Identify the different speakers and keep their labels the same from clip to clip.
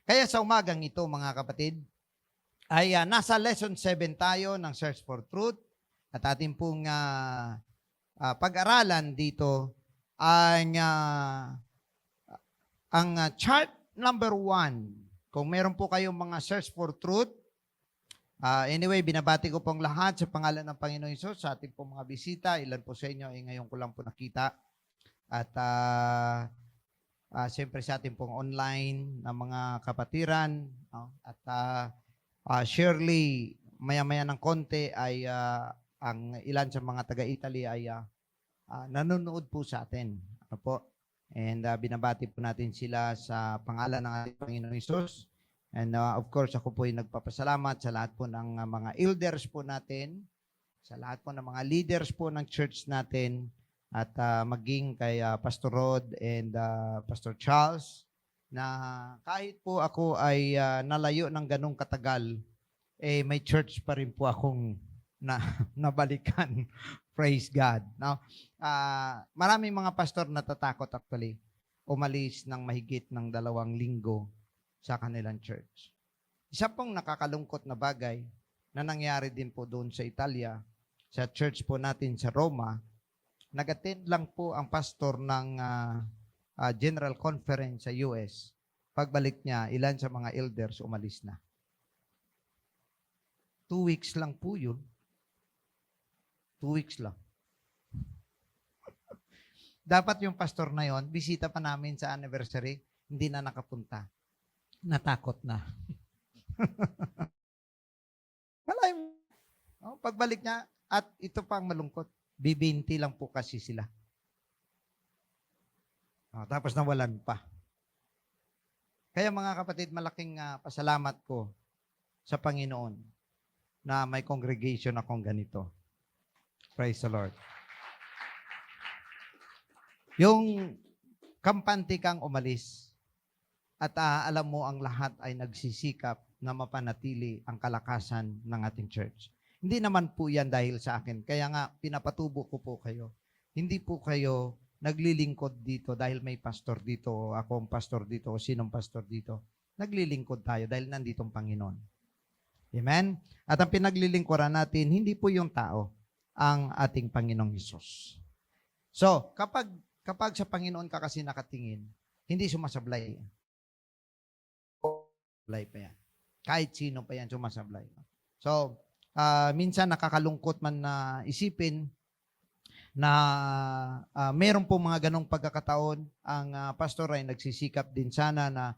Speaker 1: Kaya sa umagang ito, mga kapatid, ay nasa lesson 7 tayo ng Search for Truth at ating pong pag-aralan dito ay ang chart number 1. Kung meron po kayong mga Search for Truth, anyway, binabati ko pong lahat sa pangalan ng Panginoon Hesus sa ating pong mga bisita. Ilan po sa inyo ay ngayon ko lang po nakita. At siyempre sa ating pong online na mga kapatiran. At surely, maya-maya ng konti ay ang ilan sa mga taga-Italy ay nanonood po sa atin. Ano po? And binabati po natin sila sa pangalan ng ating Panginoon Hesus. And of course, ako po ay nagpapasalamat sa lahat po ng mga elders po natin, sa lahat po ng mga leaders po ng church natin, at maging kay Pastor Rod and Pastor Charles, na kahit po ako ay nalayo ng ganong katagal, may church pa rin po akong nabalikan. Praise God. Now, maraming mga pastor natatakot actually umalis ng mahigit ng 2 linggo sa kanilang church. Isa pong nakakalungkot na bagay na nangyari din po doon sa Italia, sa church po natin sa Roma. Nag-attend lang po ang pastor ng General Conference sa US. Pagbalik niya, ilan sa mga elders umalis na. 2 weeks lang po yun. 2 weeks lang. Dapat yung pastor na yon, bisita pa namin sa anniversary, hindi na nakapunta. Natakot na. Malay mo. Pagbalik niya, at ito pang malungkot, bibinti lang po kasi sila. Tapos nawalan pa. Kaya mga kapatid, malaking pasalamat ko sa Panginoon na may congregation akong ganito. Praise the Lord. Yung kampante kang umalis at alam mo ang lahat ay nagsisikap na mapanatili ang kalakasan ng ating church. Hindi naman po yan dahil sa akin. Kaya nga, pinapatubo ko po kayo. Hindi po kayo naglilingkod dito dahil may pastor dito, o ako ang pastor dito, o sinong pastor dito. Naglilingkod tayo dahil nandito ang Panginoon. Amen? At ang pinaglilingkuran natin, hindi po yung tao, ang ating Panginoong Hesus. So, kapag sa Panginoon ka kasi nakatingin, hindi sumasablay. Sumasablay pa yan. Kahit sino pa yan sumasablay. So, minsan nakakalungkot man na isipin na meron po mga ganong pagkakataon. Ang pastor ay nagsisikap din sana na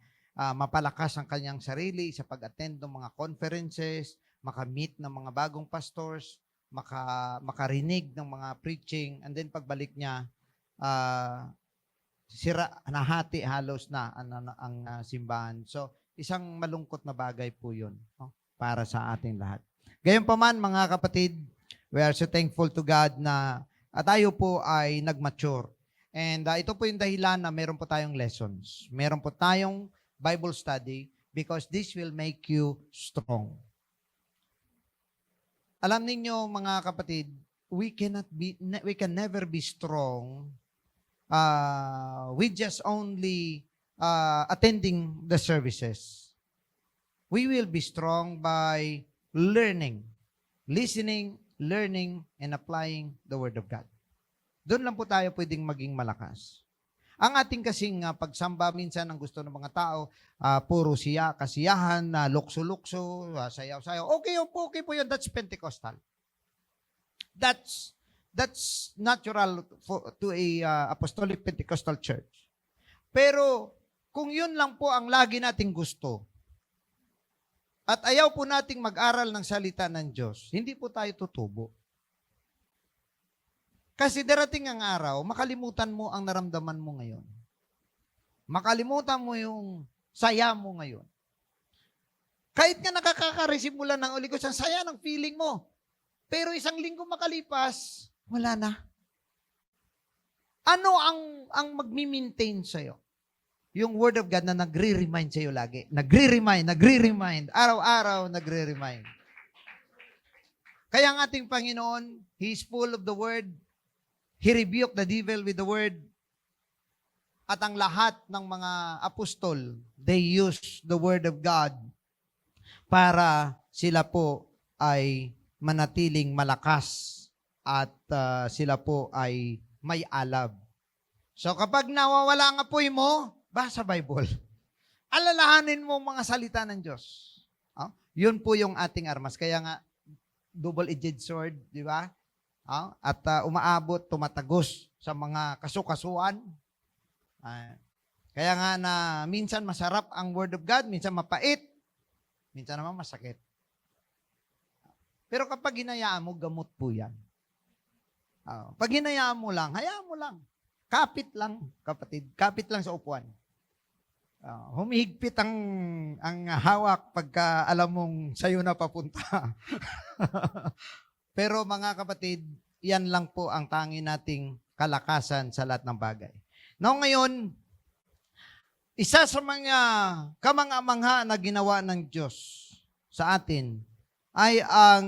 Speaker 1: mapalakas ang kanyang sarili sa pag-attend ng mga conferences, makamit ng mga bagong pastors, makarinig ng mga preaching, and then pagbalik niya, nahati halos na ang simbahan. So, isang malungkot na bagay po yun para sa ating lahat. Gayunpaman, mga kapatid, we are so thankful to God na tayo po ay nag-mature. And ito po yung dahilan na meron po tayong lessons. Meron po tayong Bible study because this will make you strong. Alam niyo mga kapatid, we can never be strong with just only attending the services. We will be strong by learning, listening, learning, and applying the Word of God. Doon lang po tayo pwedeng maging malakas. Ang ating kasing pagsamba minsan ang gusto ng mga tao, puro kasiyahan, lukso-lukso, sayaw-sayaw. Okay po yun. That's Pentecostal. That's natural to a apostolic Pentecostal church. Pero kung yun lang po ang lagi nating gusto, at ayaw po nating mag-aral ng salita ng Diyos, hindi po tayo tutubo. Kasi darating ang araw, makalimutan mo ang naramdaman mo ngayon. Makalimutan mo yung saya mo ngayon. Kahit nga nakaka-receive mo lang ng Holy Ghost, ang saya ng feeling mo. Pero isang linggo makalipas, wala na. Ano ang magmi-maintain sa'yo? Yung Word of God na nagre-remind sa'yo lagi. Nagre-remind. Araw-araw, nagre-remind. Kaya ang ating Panginoon, He is full of the Word. He rebuked the devil with the Word. at ang lahat ng mga apostol, they use the Word of God para sila po ay manatiling malakas at sila po ay may alab. So kapag nawawala ang apoy mo, basa Bible. Alalahanin mo mga salita ng Diyos. Yun po yung ating armas. Kaya nga, double-edged sword, di ba? At umaabot, tumatagos sa mga kasukasuan. Kaya nga na minsan masarap ang Word of God, minsan mapait, minsan naman masakit. Pero kapag hinayaan mo, gamot po yan. Pag hinayaan mo lang, hayaan mo lang. Kapit lang, kapatid. Kapit lang sa upuan. Humihigpit ang hawak pagka alam mong sa'yo na papunta. Pero mga kapatid, yan lang po ang tangi nating kalakasan sa lahat ng bagay. Now ngayon, isa sa mga kamangha-mangha na ginawa ng Diyos sa atin ay ang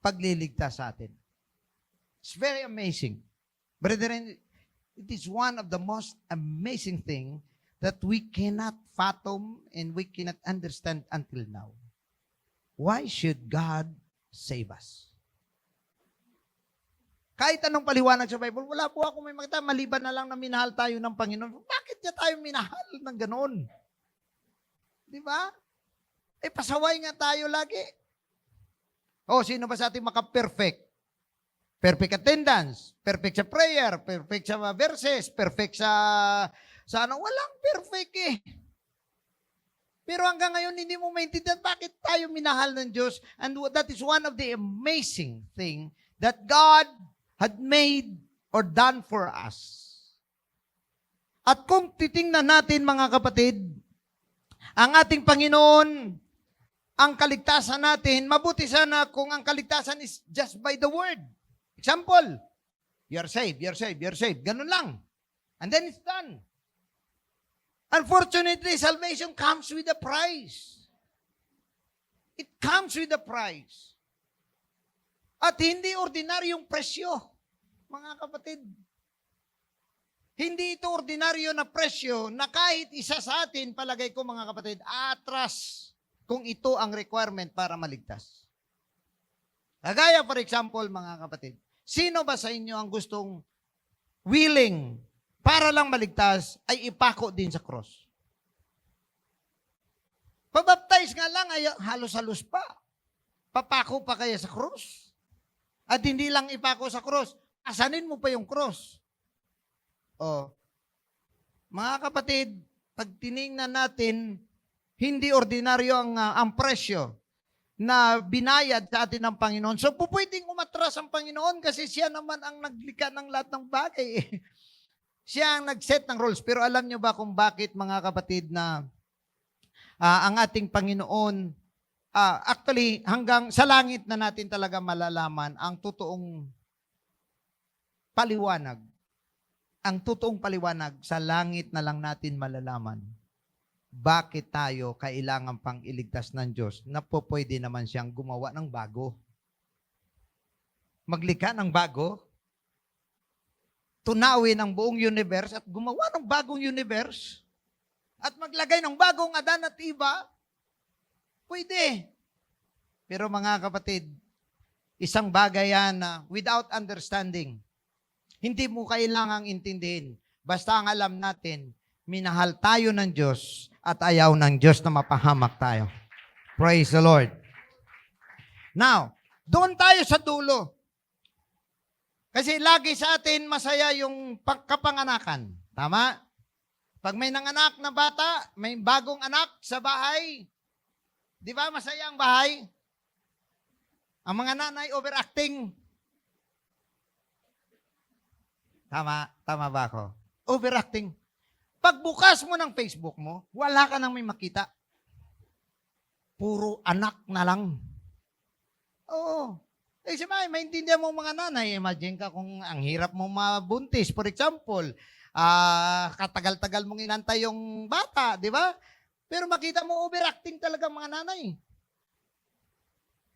Speaker 1: pagliligtas sa atin. It's very amazing. Brethren, it is one of the most amazing thing that we cannot fathom and we cannot understand until now. Why should God save us? Kahit anong paliwanag sa Bible, wala po ako may makita, maliban na lang na minahal tayo ng Panginoon. Bakit niya tayo minahal ng ganon? Di ba? Pasaway nga tayo lagi. Sino ba sa ating maka-perfect? Perfect attendance, perfect sa prayer, perfect sa verses, perfect sa walang perfect eh. Pero hanggang ngayon, hindi mo maintindihan bakit tayo minahal ng Diyos. And that is one of the amazing thing that God had made or done for us. At kung titingnan natin, mga kapatid, ang ating Panginoon, ang kaligtasan natin, mabuti sana kung ang kaligtasan is just by the Word. Example, you're saved, you're saved, you're saved. Ganun lang. And then it's done. Unfortunately, salvation comes with a price. It comes with a price. At hindi ordinaryong presyo, mga kapatid. Hindi ito ordinaryo na presyo na kahit isa sa atin, palagay ko mga kapatid, atras kung ito ang requirement para maligtas. Kagaya for example, mga kapatid, sino ba sa inyo ang gustong willing para lang maligtas ay ipako din sa cross? Pabaptize nga lang ay halos-halos pa. Papako pa kaya sa cross? At hindi lang ipako sa cross, asanin mo pa yung cross. Mga kapatid, pag tiningnan natin, hindi ordinaryo ang presyo na binayad sa atin ng Panginoon. So, pwedeng umatras ang Panginoon kasi siya naman ang naglikha ng lahat ng bagay. Siya ang nag-set ng rules. Pero alam nyo ba kung bakit, mga kapatid, na ang ating Panginoon, actually, hanggang sa langit na natin talaga malalaman ang totoong paliwanag. Ang totoong paliwanag, sa langit na lang natin malalaman bakit tayo kailangan pang iligtas ng Diyos na pwede naman siyang gumawa ng bago. Maglikha ng bago, tunawin ang buong universe at gumawa ng bagong universe at maglagay ng bagong Adan at Eva, pwede. Pero mga kapatid, isang bagay yan na without understanding, hindi mo kailangang intindihin. Basta ang alam natin, minahal tayo ng Diyos at ayaw ng Diyos na mapahamak tayo. Praise the Lord. Now, doon tayo sa dulo. Kasi lagi sa atin masaya yung kapanganakan. Tama? Pag may nanganak na bata, may bagong anak sa bahay, di ba masaya ang bahay? Ang mga nanay overacting. Tama ba ako? Overacting. Pagbukas mo ng Facebook mo, wala ka nang may makita. Puro anak na lang. Oo. Siyempre, maintindihan mo mga nanay. Imagine ka kung ang hirap mo mabuntis. For example, katagal-tagal mong inantay yung bata, di ba? Pero makita mo, overacting talaga mga nanay.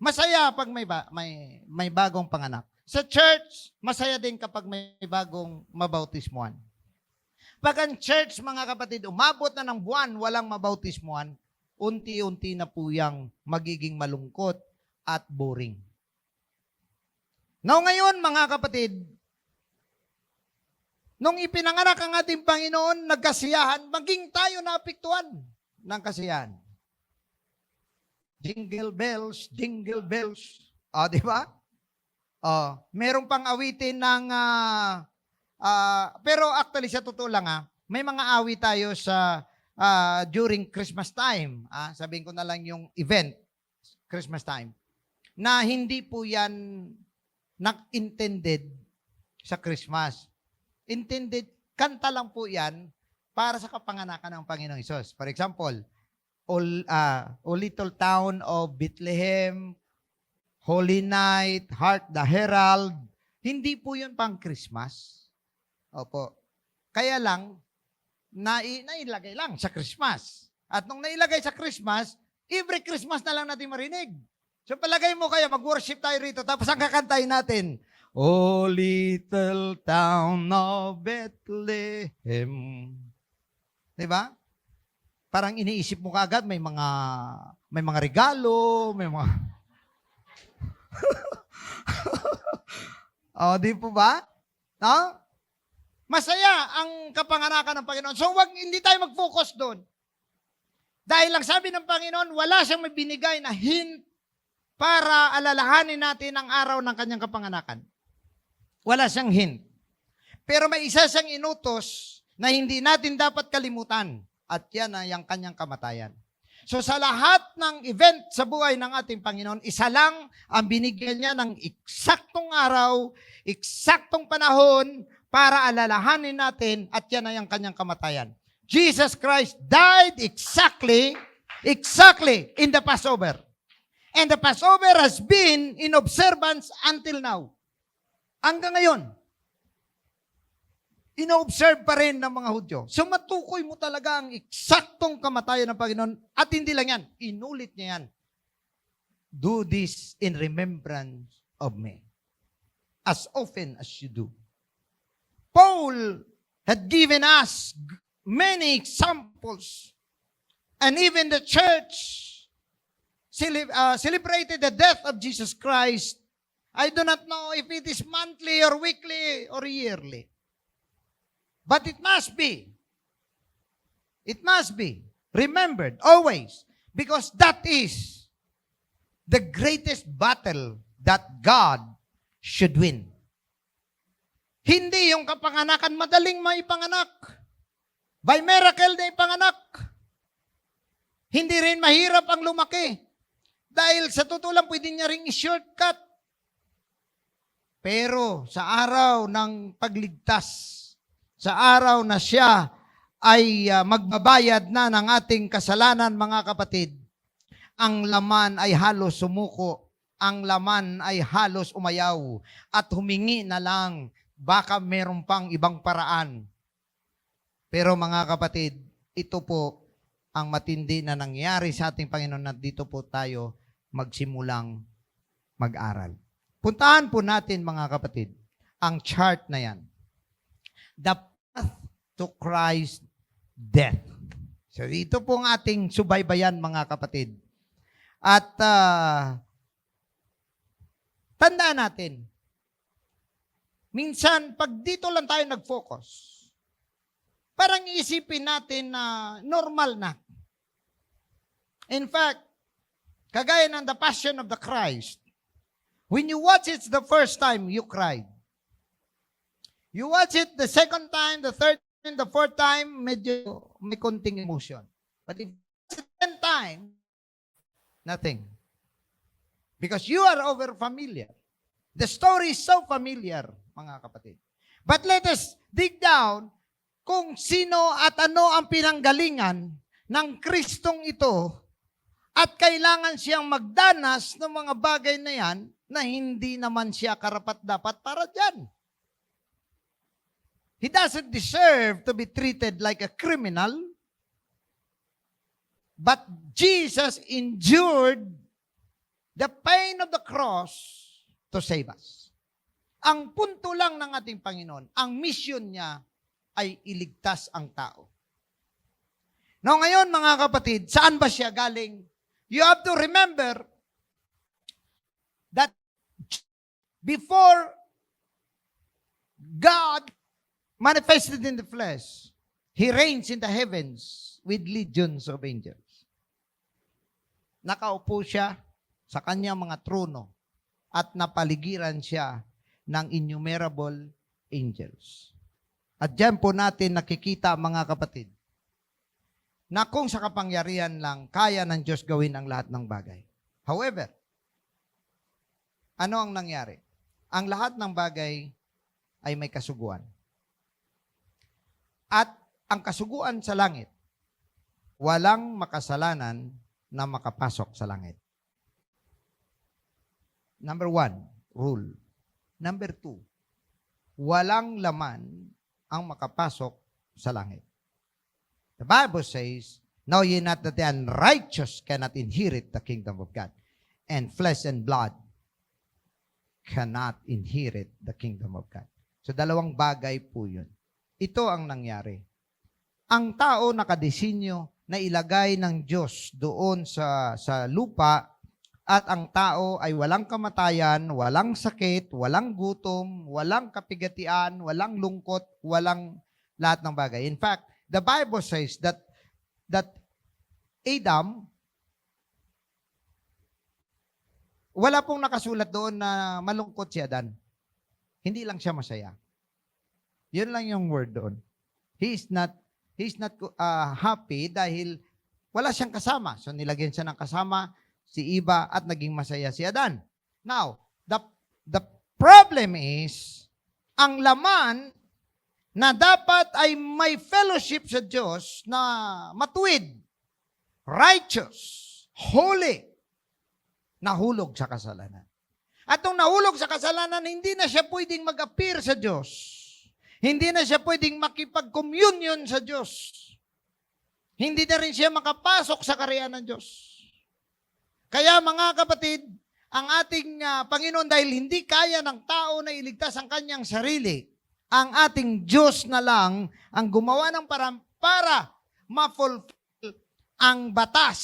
Speaker 1: Masaya pag may bagong panganak. Sa church, masaya din kapag may bagong mabautismuhan. Pag ang church, mga kapatid, umabot na ng buwan, walang mabautismuhan, unti-unti na po yang magiging malungkot at boring. Now ngayon, mga kapatid, nung ipinanganak ang ating Panginoon, nagkasiyahan, maging tayo naapektuhan ng kasiyahan. Jingle bells, jingle bells. Di ba? Meron pang awitin ng pero actually, sa totoo lang, may mga awit tayo sa during Christmas time. Sabihin ko na lang yung event, Christmas time, na hindi po yan intended sa Christmas. Intended, kanta lang po yan para sa kapanganakan ng Panginoong Hesus. For example, O Little Town of Bethlehem, Holy Night, Hark the Herald, hindi po yun pang Christmas. Opo. Kaya lang, nailagay lang sa Christmas. At nung nailagay sa Christmas, every Christmas na lang natin marinig. So palagay mo kaya, mag-worship tayo rito, tapos ang kakantahin natin, O little town of Bethlehem. Diba? Parang iniisip mo kaagad, may mga regalo, may mga... Di po ba? No? Masaya ang kapanganakan ng Panginoon. So, hindi tayo mag-focus doon. Dahil lang sabi ng Panginoon, wala siyang may binigay na hint para alalahanin natin ang araw ng kanyang kapanganakan. Wala siyang hint. Pero may isa siyang inutos na hindi natin dapat kalimutan. At yan ay ang kanyang kamatayan. So sa lahat ng event sa buhay ng ating Panginoon, isa lang ang binigyan niya ng eksaktong araw, eksaktong panahon, para alalahanin natin, at yan ay ang kanyang kamatayan. Jesus Christ died exactly in the Passover. And the Passover has been in observance until now. Hanggang ngayon, ino-observe pa rin ng mga Hudyo. So matukoy mo talaga ang eksaktong kamatayan ng Panginoon, at hindi lang yan, inulit niya yan. Do this in remembrance of me, as often as you do. Paul had given us many examples, and even the church celebrated the death of Jesus Christ. I do not know if it is monthly or weekly or yearly. But it must be. It must be remembered always, because that is the greatest battle that God should win. Hindi yung kapanganakan, madaling maipanganak. By miracle na ipanganak. Hindi rin mahirap ang lumaki. Dahil sa totoo lang, pwede niya ring i-shortcut. Pero sa araw ng pagligtas, sa araw na siya ay magbabayad na ng ating kasalanan, mga kapatid, ang laman ay halos sumuko, ang laman ay halos umayaw, at humingi na lang, baka meron pang ibang paraan. Pero mga kapatid, ito po ang matindi na nangyari sa ating Panginoon, na dito po tayo magsimulang mag-aral. Puntahan po natin, mga kapatid, ang chart na yan. The path to Christ's death. So ito po ang ating subaybayan, mga kapatid. At tandaan natin, minsan, pag dito lang tayo nag-focus, parang iisipin natin na normal na. In fact, kagaya ng The Passion of the Christ, when you watch it the first time, you cried. You watch it the second time, the third time, the fourth time, medyo may konting emotion. But if it's the 10th time, nothing. Because you are over familiar. The story is so familiar, mga kapatid. But let us dig down kung sino at ano ang pinanggalingan ng Kristong ito, at kailangan siyang magdanas ng mga bagay na yan na hindi naman siya karapat-dapat para dyan. He doesn't deserve to be treated like a criminal, but Jesus endured the pain of the cross to save us. Ang punto lang ng ating Panginoon, ang mission niya ay iligtas ang tao. Now ngayon mga kapatid, saan ba siya galing? You have to remember that before God manifested in the flesh, He reigns in the heavens with legions of angels. Nakaupo siya sa kanyang mga trono at napaligiran siya ng innumerable angels. At diyan po natin nakikita mga kapatid, na kung sa kapangyarihan lang, kaya ng Diyos gawin ang lahat ng bagay. However, ano ang nangyari? Ang lahat ng bagay ay may kasuguan. At ang kasuguan sa langit, walang makasalanan na makapasok sa langit. Number 1, rule. Number 2, walang laman ang makapasok sa langit. The Bible says, "Know ye not that the unrighteous cannot inherit the kingdom of God, and flesh and blood cannot inherit the kingdom of God." So, dalawang bagay po yun. Ito ang nangyari. Ang tao nakadesinyo na ilagay ng Diyos doon sa lupa, at ang tao ay walang kamatayan, walang sakit, walang gutom, walang kapigatian, walang lungkot, walang lahat ng bagay. In fact, the Bible says that Adam, wala pong nakasulat doon na malungkot si Adan. Hindi lang siya masaya. Yun lang yung word doon. He is not happy dahil wala siyang kasama. So nilagyan siya ng kasama si Eva at naging masaya si Adan. Now, the problem is, ang laman na dapat ay may fellowship sa Diyos na matuwid, righteous, holy, nahulog sa kasalanan. At nung nahulog sa kasalanan, hindi na siya pwedeng mag-appear sa Diyos. Hindi na siya pwedeng makipag-communion sa Diyos. Hindi na rin siya makapasok sa kaharian ng Diyos. Kaya mga kapatid, ang ating Panginoon, dahil hindi kaya ng tao na iligtas ang kanyang sarili, ang ating Diyos na lang ang gumawa ng parang para ma-fulfill ang batas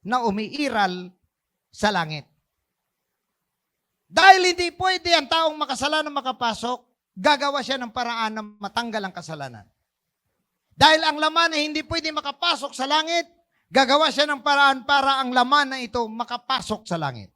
Speaker 1: na umiiral sa langit. Dahil hindi pwede ang taong makasalanan makapasok, gagawa siya ng paraan na matanggal ang kasalanan. Dahil ang laman ay hindi pwede makapasok sa langit, gagawa siya ng paraan para ang laman na ito makapasok sa langit.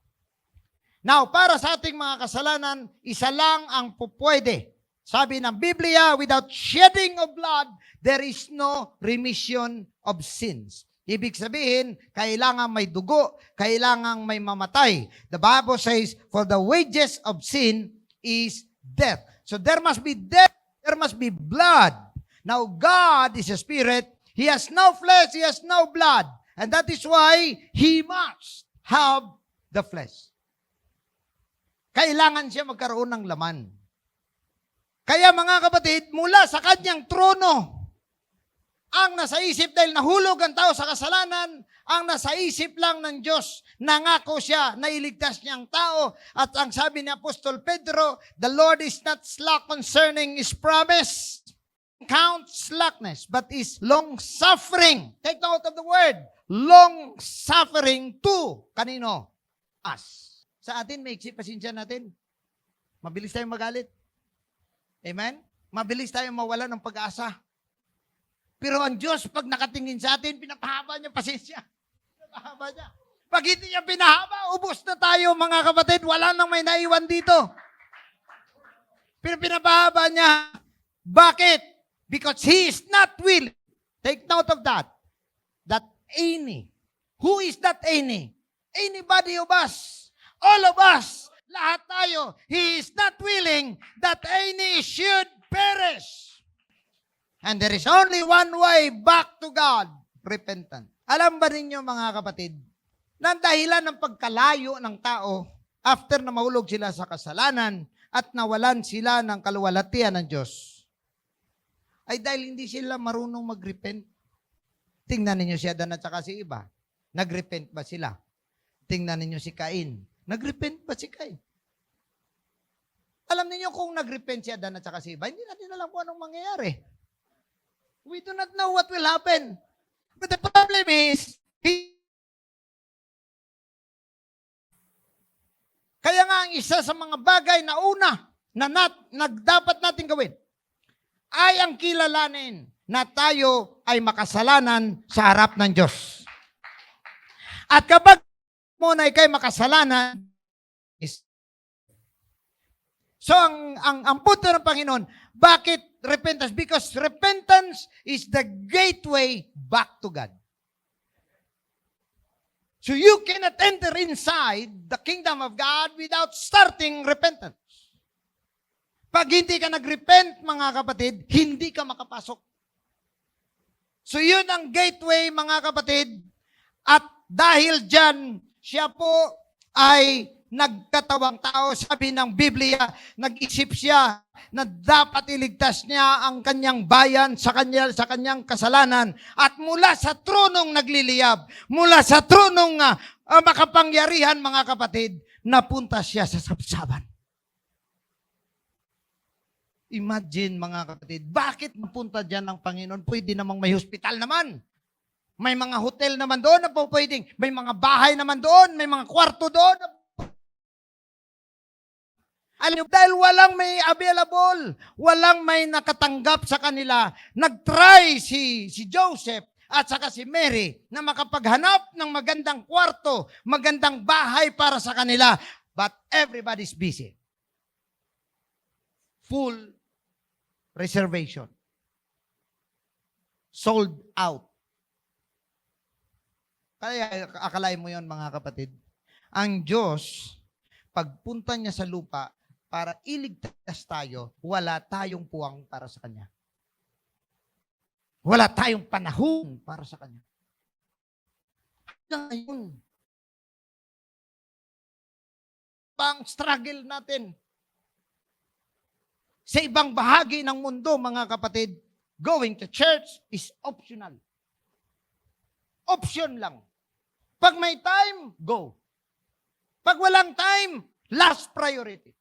Speaker 1: Now, para sa ating mga kasalanan, isa lang ang pupwede. Sabi ng Biblia, without shedding of blood, there is no remission of sins. Ibig sabihin, kailangan may dugo, kailangan may mamatay. The Bible says, for the wages of sin is death. So there must be death, there must be blood. Now, God is a spirit. He has no flesh, He has no blood. And that is why He must have the flesh. Kailangan siya magkaroon ng laman. Kaya mga kapatid, mula sa kanyang trono, ang nasa isip dahil nahulog ang tao sa kasalanan, ang nasa isip lang ng Diyos, nangako siya na iligtas niyang tao. At ang sabi ni Apostol Pedro, the Lord is not slack concerning His promise, count slackness, but is long-suffering. Take note of the word, long-suffering to, kanino? Us. Sa atin, may pasensya natin. Mabilis tayong magalit. Amen? Mabilis tayong mawala ng pag-asa. Pero ang Diyos, pag nakatingin sa atin, pinapahaba niya pasensya. Pinapahaba niya. Pag hindi niya pinahaba, ubos na tayo mga kapatid. Wala nang may naiwan dito. Pero pinapahaba niya. Bakit? Because He is not willing. Take note of that. That any. Who is that any? Anybody of us. All of us. Lahat tayo. He is not willing that any should perish. And there is only one way back to God, repentance. Alam ba ninyo mga kapatid, na dahilan ng pagkalayo ng tao after na mahulog sila sa kasalanan at nawalan sila ng kaluwalhatian ng Diyos, ay dahil hindi sila marunong mag-repent. Tingnan ninyo si Adan at saka si Eva. Nag-repent ba sila? Tingnan ninyo si Cain. Nag-repent ba si Cain? Alam ninyo kung nag-repent si Adan at saka si Eva, hindi natin alam kung anong mangyayari. We do not know what will happen. But the problem is, kaya nga ang isa sa mga bagay na una na dapat natin gawin ay ang kilalanin na tayo ay makasalanan sa harap ng Diyos. At kapag mo na ikay makasalanan, so ang punto ng Panginoon, bakit repentance? Because repentance is the gateway back to God. So you cannot enter inside the kingdom of God without starting repentance. Pag hindi ka nag-repent, mga kapatid, hindi ka makapasok. So yun ang gateway, mga kapatid. At dahil dyan, siya po ay nagkatawang tao. Sabi ng Biblia, nag-isip siya na dapat iligtas niya ang kanyang bayan sa kanyang kasalanan. At mula sa tronong nagliliyab, mula sa tronong makapangyarihan, mga kapatid, napunta siya sa sabsaban. Imagine, mga kapatid, bakit napunta dyan ang Panginoon? Pwede namang may hospital naman. May mga hotel naman doon na po pwedeng. May mga bahay naman doon. May mga kwarto doon. Alam niyo, dahil walang may available, walang may nakatanggap sa kanila, nag-try si Joseph at saka si Mary na makapaghanap ng magandang kwarto, magandang bahay para sa kanila. But everybody's busy. Full reservation. Sold out. Kaya akalain mo yon, mga kapatid. Ang Diyos, pagpunta niya sa lupa para iligtas tayo, wala tayong puwang para sa Kanya. Wala tayong panahon para sa Kanya. Ngayon, pang struggle natin. Sa ibang bahagi ng mundo, mga kapatid, going to church is optional. Option lang. Pag may time, go. Pag walang time, last priority.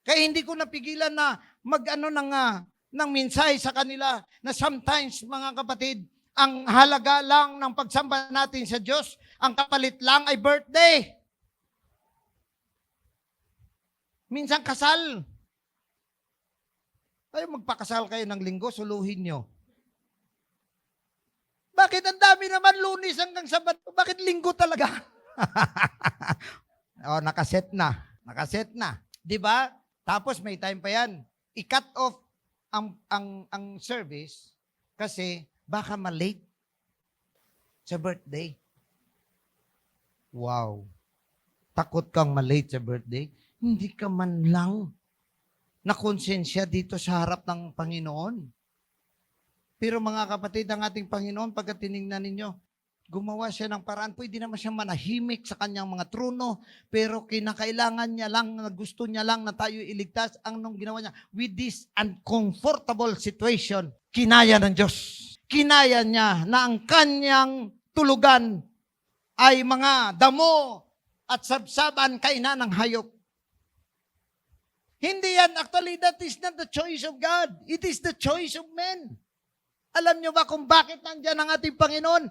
Speaker 1: Kaya hindi ko napigilan na mag-ano ng mensahe sa kanila na sometimes, mga kapatid, ang halaga lang ng pagsamba natin sa Diyos, ang kapalit lang ay birthday. Minsan kasal. Tayo magpakasal kayo ng linggo, suluhin nyo. Bakit ang dami naman Lunes hanggang Sabado? Bakit linggo talaga? Nakaset na. Nakaset na. 'Di ba? Tapos may time pa yan. I-cut off ang service kasi baka ma-late sa birthday. Wow. Takot kang ma-late sa birthday? Hindi ka man lang nakonsensya dito sa harap ng Panginoon. Pero mga kapatid, ang ating Panginoon, pagka tinignan ninyo, gumawa siya ng paraan. Pwede naman siya manahimik sa kanyang mga trono, pero kinakailangan niya lang, gusto niya lang na tayo iligtas. Ang nung ginawa niya, with this uncomfortable situation, kinaya ng Diyos. Kinaya niya na ang kanyang tulugan ay mga damo at sabsaban kainan ng hayop. Hindi yan. Actually, that is not the choice of God. It is the choice of men. Alam niyo ba kung bakit nandiyan ang ating Panginoon?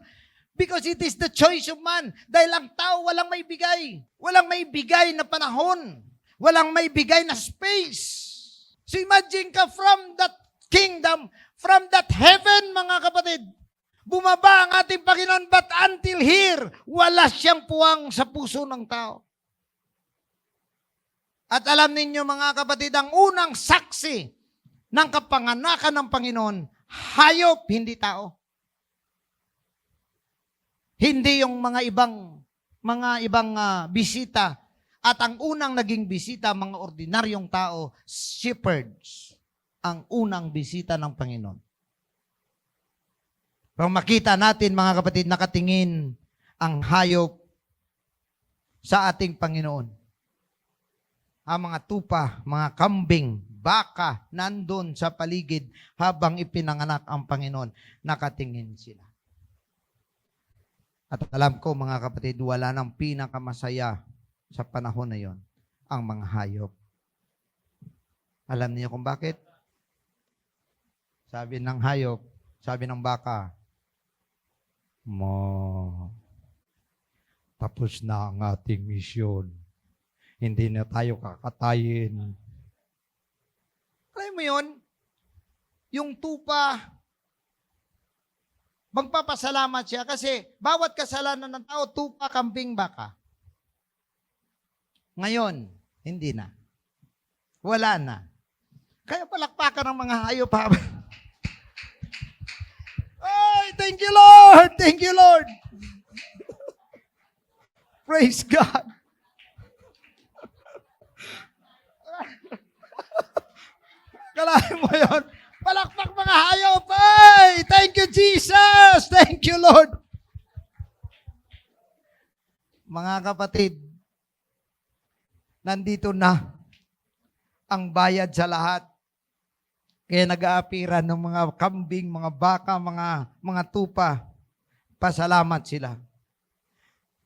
Speaker 1: Because it is the choice of man. Dahil ang tao walang may bigay. Walang may bigay na panahon. Walang may bigay na space. So imagine ka from that kingdom, from that heaven, mga kapatid. Bumaba ang ating Panginoon, but until here, wala siyang puwang sa puso ng tao. At alam ninyo, mga kapatid, ang unang saksi ng kapanganakan ng Panginoon, hayop, hindi tao. Hindi yung mga ibang bisita. At ang unang naging bisita, mga ordinaryong tao, shepherds, ang unang bisita ng Panginoon. Kung makita natin, mga kapatid, nakatingin ang hayop sa ating Panginoon. Ang mga tupa, mga kambing, baka, nandun sa paligid habang ipinanganak ang Panginoon, nakatingin sila. At alam ko, mga kapatid, wala nang pinakamasaya sa panahon na yon, ang mga hayop. Alam niyo kung bakit? Sabi ng hayop, sabi ng baka, tapos na ang ating misyon. Hindi na tayo kakatayin. Alam mo yun? Yung tupa, magpapasalamat siya kasi bawat kasalanan ng tao, tupa, kambing, baka. Ngayon, hindi na. Wala na. Kaya palakpakan ng mga hayop ha. Ay, thank you, Lord! Thank you, Lord! Praise God! Kalahin mo yun? Palakpak mga hayop! Ay! Thank you, Jesus! Thank you, Lord! Mga kapatid, nandito na ang bayad sa lahat. Kaya nag-aapiran ng mga kambing, mga baka, mga tupa. Pasalamat sila.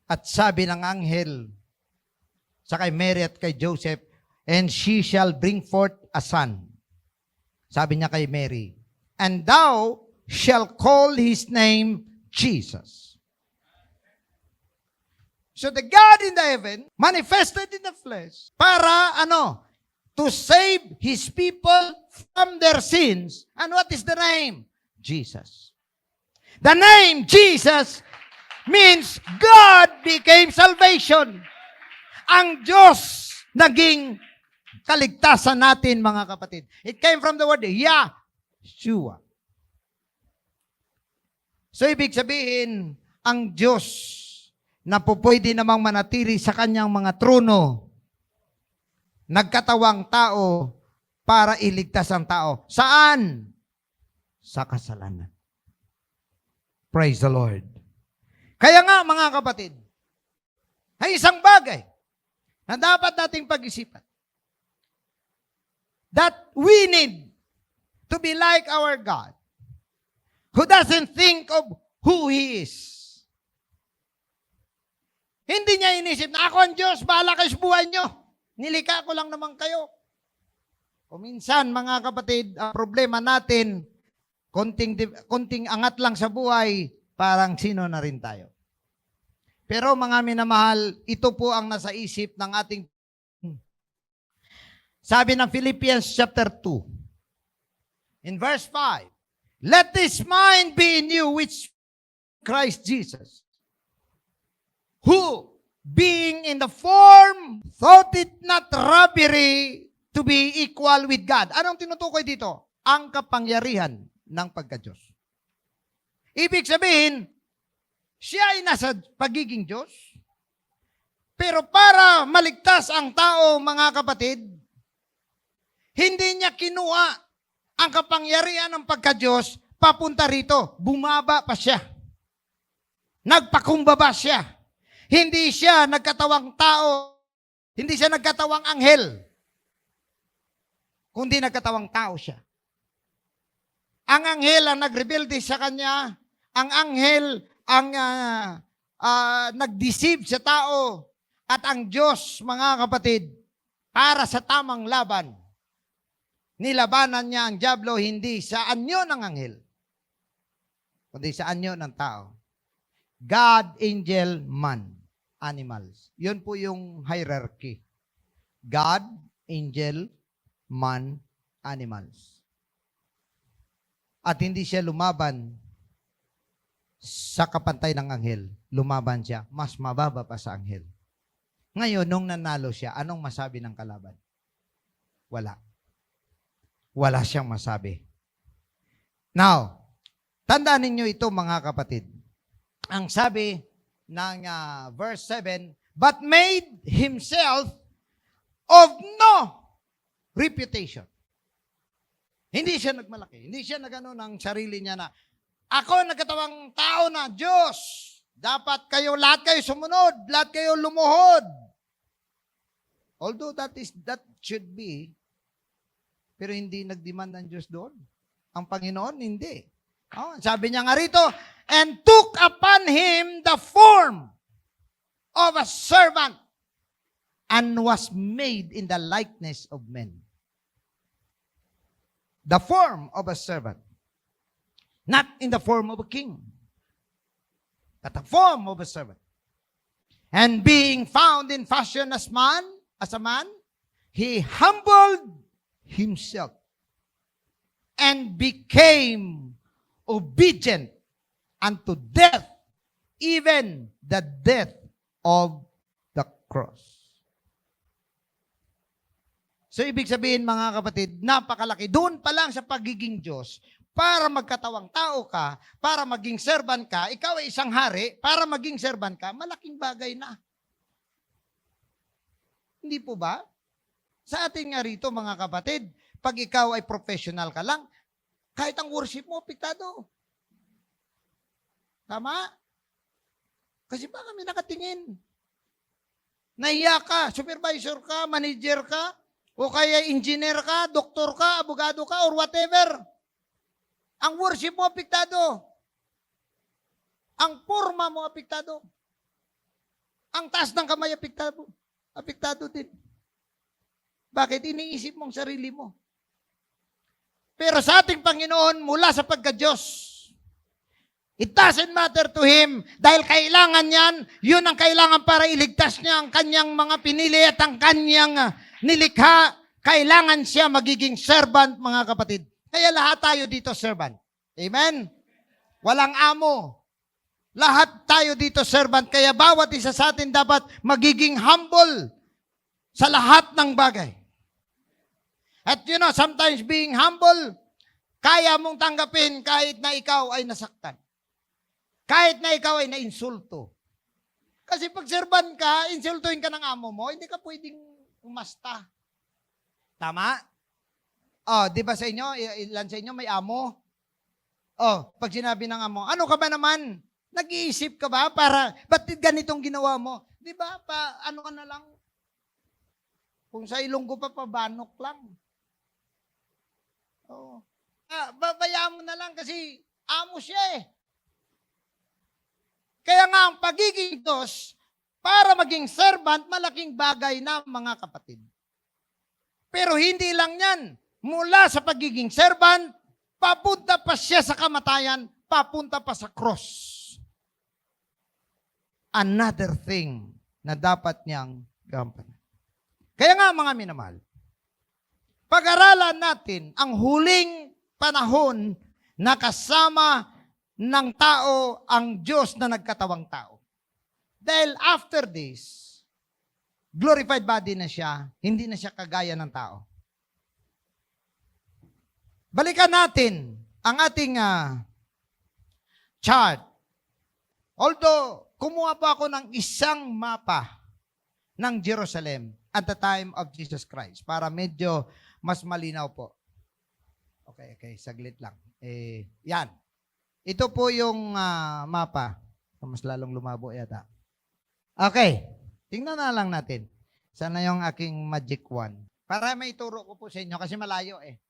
Speaker 1: At sabi ng anghel sa kay Mary at kay Joseph, and she shall bring forth a son. Sabi niya kay Mary, and thou shall call his name Jesus. So the God in the heaven manifested in the flesh para to save His people from their sins. And what is the name? Jesus. The name Jesus means God became salvation. Ang Diyos naging kaligtasan natin, mga kapatid. It came from the word Yahshua. So, ibig sabihin, ang Diyos na pupwede namang manatili sa kanyang mga trono, nagkatawang tao para iligtas ang tao. Saan? Sa kasalanan. Praise the Lord. Kaya nga, mga kapatid, ay isang bagay na dapat nating pag-isipan. That we need to be like our God, who doesn't think of who He is. Hindi niya inisip na ako ang Diyos, bahala kayo sa buhay niyo. Nilikha ko lang naman kayo. O minsan, mga kapatid, ang problema natin, konting angat lang sa buhay, parang sino na rin tayo. Pero mga minamahal, ito po ang nasa isip ng ating, sabi ng Philippians chapter 2, in verse 5, let this mind be in you which Christ Jesus, who, being in the form, thought it not robbery to be equal with God. Anong tinutukoy dito? Ang kapangyarihan ng pagka-Diyos. Ibig sabihin, siya ay nasa pagiging Diyos, pero para maligtas ang tao, mga kapatid, hindi niya kinuha ang kapangyarihan ng pagka-Diyos papunta rito. Bumaba pa siya. Nagpakumbaba siya. Hindi siya nagkatawang tao. Hindi siya nagkatawang anghel. Kundi nagkatawang tao siya. Ang anghel ang nag-rebelde sa kanya. Ang anghel ang nag-deceive sa tao. At ang Diyos, mga kapatid, para sa tamang laban, nilabanan niya ang dyablo hindi sa anyo ng anghel, kundi sa anyo ng tao. God, angel, man, animals. Yun po yung hierarchy. God, angel, man, animals. At hindi siya lumaban sa kapantay ng anghel. Lumaban siya, mas mababa pa sa anghel. Ngayon, nung nanalo siya, anong masabi ng kalaban? Wala. Wala siyang masabi. Now, tandaan ninyo ito, mga kapatid. Ang sabi ng verse 7, but made himself of no reputation. Hindi siya nagmalaki. Hindi siya nagano ng sarili niya na, ako nagkatawang tao na Diyos. Dapat lahat kayo sumunod, lahat kayo lumuhod. Although that should be, pero hindi nagdemand ang Diyos doon. Ang Panginoon, hindi. Sabi niya nga rito, and took upon him the form of a servant and was made in the likeness of men. The form of a servant. not in the form of a king, but the form of a servant. And being found in fashion as a man, he humbled himself and became obedient unto death, even the death of the cross. So, ibig sabihin, mga kapatid, napakalaki. Doon pa lang sa pagiging Diyos, para magkatawang tao ka, para maging servant ka, ikaw ay isang hari, para maging servant ka, malaking bagay na. Hindi po ba? Sa atin nga rito, mga kapatid, pag ikaw ay professional ka lang, kahit ang worship mo, apektado. Tama? Kasi baka may nakatingin. Nahiya ka, supervisor ka, manager ka, o kaya engineer ka, doktor ka, abogado ka, or whatever. Ang worship mo apektado. Ang forma mo apektado. Ang taas ng kamay apektado. Apektado din. Bakit? Iniisip mong sarili mo. Pero sa ating Panginoon, mula sa pagka-Diyos, it doesn't matter to Him dahil kailangan yan, yun ang kailangan para iligtas niya ang kanyang mga pinili at ang kanyang nilikha. Kailangan siya magiging servant, mga kapatid. Kaya lahat tayo dito servant. Amen? Walang amo. Lahat tayo dito servant. Kaya bawat isa sa atin dapat magiging humble sa lahat ng bagay. At sometimes being humble, kaya mong tanggapin kahit na ikaw ay nasaktan. Kahit na ikaw ay nainsulto. Kasi pag servant ka, insultuin ka ng amo mo, hindi ka pwedeng umasta. Tama? Oh, di ba sa inyo, ilan sa inyo may amo? Oh, pag sinabi ng amo, ano ka ba naman? Nag-iisip ka ba para, ba't ganitong ginawa mo? Di ba, ano ka na lang? Kung sa Ilonggo pa, pabanok lang. Oh. Babayaan mo na lang kasi amo siya eh. Kaya nga ang pagiging Diyos, para maging servant, malaking bagay na mga kapatid. Pero hindi lang yan. Mula sa pagiging servant, papunta pa siya sa kamatayan, papunta pa sa cross. Another thing na dapat niyang gampanan. Kaya nga mga minamahal, pag-aralan natin ang huling panahon na kasama ng tao ang Diyos na nagkatawang tao. Dahil after this, glorified body na siya, hindi na siya kagaya ng tao. Balikan natin ang ating chart. Although, kumuha pa ako ng isang mapa ng Jerusalem at the time of Jesus Christ para medyo mas malinaw po. Okay, saglit lang. Yan. Ito po yung mapa. Mas lalong lumabo yata. Okay, tingnan na lang natin. Sana yung aking magic wand. Para may turo ko po sa inyo kasi malayo eh.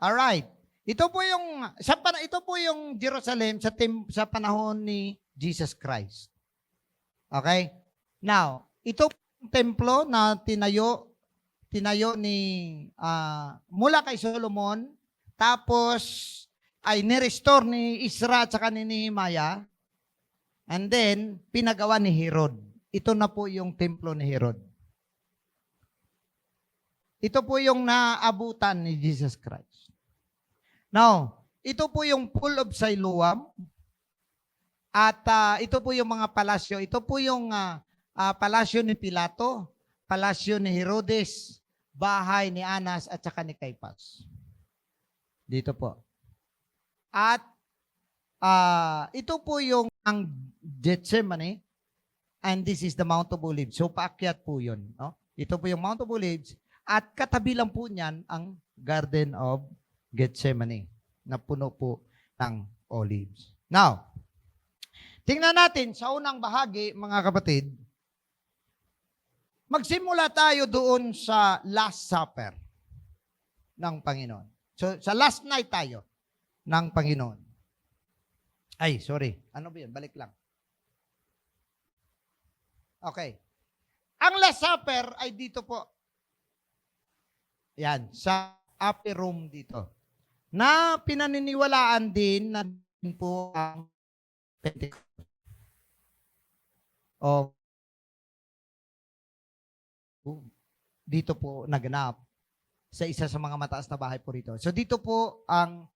Speaker 1: Alright. Ito po yung Jerusalem sa panahon ni Jesus Christ. Okay? Now, ito yung templo na tinayo ni mula kay Solomon, tapos ay nirestore ni Isra at saka ni Nehemiah, and then pinagawa ni Herod. Ito na po yung templo ni Herod. Ito po yung naabutan ni Jesus Christ. Now, ito po yung Pool of Siloam. At ito po yung mga palasyo. Ito po yung palasyo ni Pilato, palasyo ni Herodes, bahay ni Anas at saka ni Caiaphas. Dito po. At ito po yung ang Gethsemane, and this is the Mount of Olives. So, paakyat po yun. No? Ito po yung Mount of Olives. At katabi lang po niyan ang Garden of Gethsemane na puno po ng olives. Now, tingnan natin sa unang bahagi, mga kapatid, magsimula tayo doon sa Last Supper ng Panginoon. So, sa last night tayo ng Panginoon. Ay, sorry. Ano ba yun? Balik lang. Okay. Ang Last Supper ay dito po. Yan, sa upper room dito. na pinaniniwalaan din na po ang Pentecost. O dito po naganap sa isa sa mga mataas na bahay po rito. So dito po ang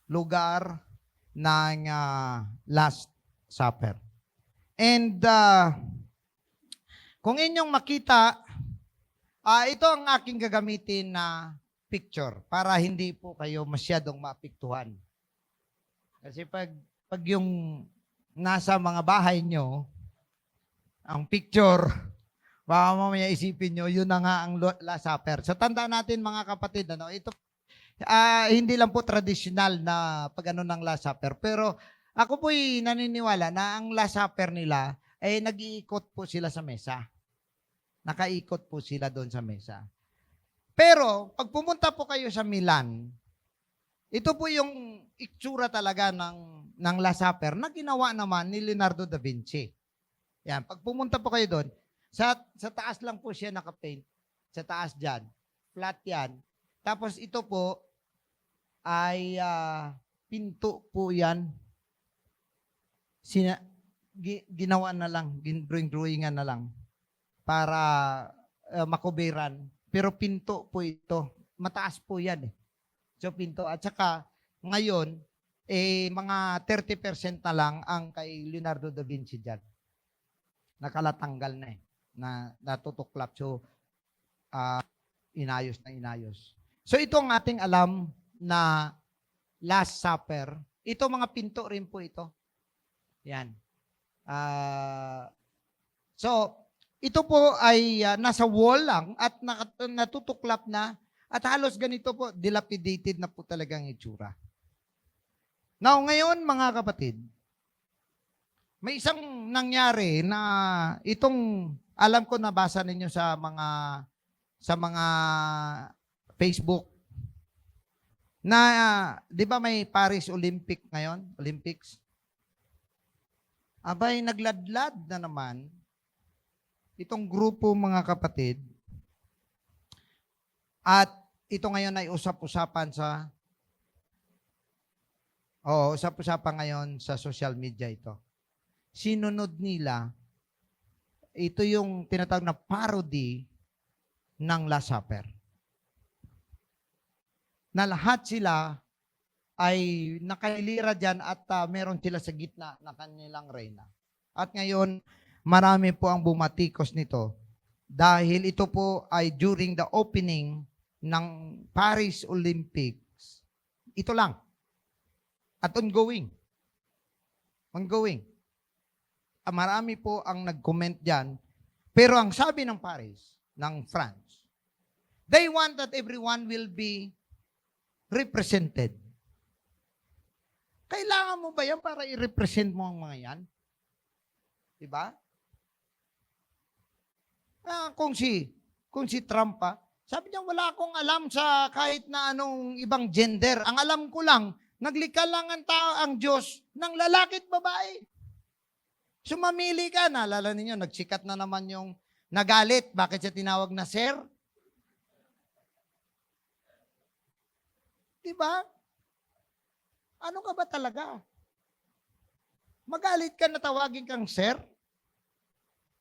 Speaker 1: lugar ng Last Supper. And kung inyong makita, ito ang aking gagamitin na picture para hindi po kayo masyadong maapektuhan. Kasi pag yung nasa mga bahay nyo, ang picture, baka mamaya isipin nyo, yun na nga ang Last Supper. So tandaan natin mga kapatid, ito hindi lang po traditional na pag-ano ng Last Supper. Pero ako po'y naniniwala na ang Last Supper nila ay nag-iikot po sila sa mesa. Nakaikot po sila doon sa mesa. Pero pag pumunta po kayo sa Milan, ito po yung itsura talaga ng Last Supper na ginawa naman ni Leonardo da Vinci. Yan, pag pumunta po kayo doon, sa taas lang po siya nakapaint. Sa taas dyan. Flat yan. Tapos ito po ay pinto po yan. Ginawa na lang, drawingan na lang para makubiran. Pero pinto po ito. Mataas po yan eh. So pinto. At saka ngayon, mga 30% na lang ang kay Leonardo da Vinci dyan. Nakalatanggal na eh. Natutuklap. So, inayos na inayos. So ito ang ating alam na Last Supper. Ito mga pinto rin po ito. Yan. So, ito po ay nasa wall lang at natutuklap na at halos ganito po, dilapidated na po talagang itsura. Now, ngayon mga kapatid, may isang nangyari na itong, alam ko nabasa ninyo sa mga Facebook, na, di ba may Paris Olympics? Abay, nagladlad na naman itong grupo mga kapatid at ito ngayon ay usap-usapan usap-usapan ngayon sa social media ito. Sinunod nila, ito yung tinatawag na parody ng Last Supper. Na lahat sila ay nakailira dyan at meron sila sa gitna na kanilang reyna. At ngayon, marami po ang bumatikos nito dahil ito po ay during the opening ng Paris Olympics. Ito lang. At ongoing. Marami po ang nag-comment dyan. Pero ang sabi ng Paris, ng France, they want that everyone will be represented. Kailangan mo ba yan para i-represent mo ang mga yan? Diba? Kung si Trump sabi niya, wala akong alam sa kahit na anong ibang gender. Ang alam ko lang, naglikha lang ang Diyos ng lalaki at babae. So mamili ka, naalala ninyo, nagsikat na naman yung nagalit. Bakit siya tinawag na sir? Diba? Ano ka ba talaga? Magalit ka na tawagin kang sir?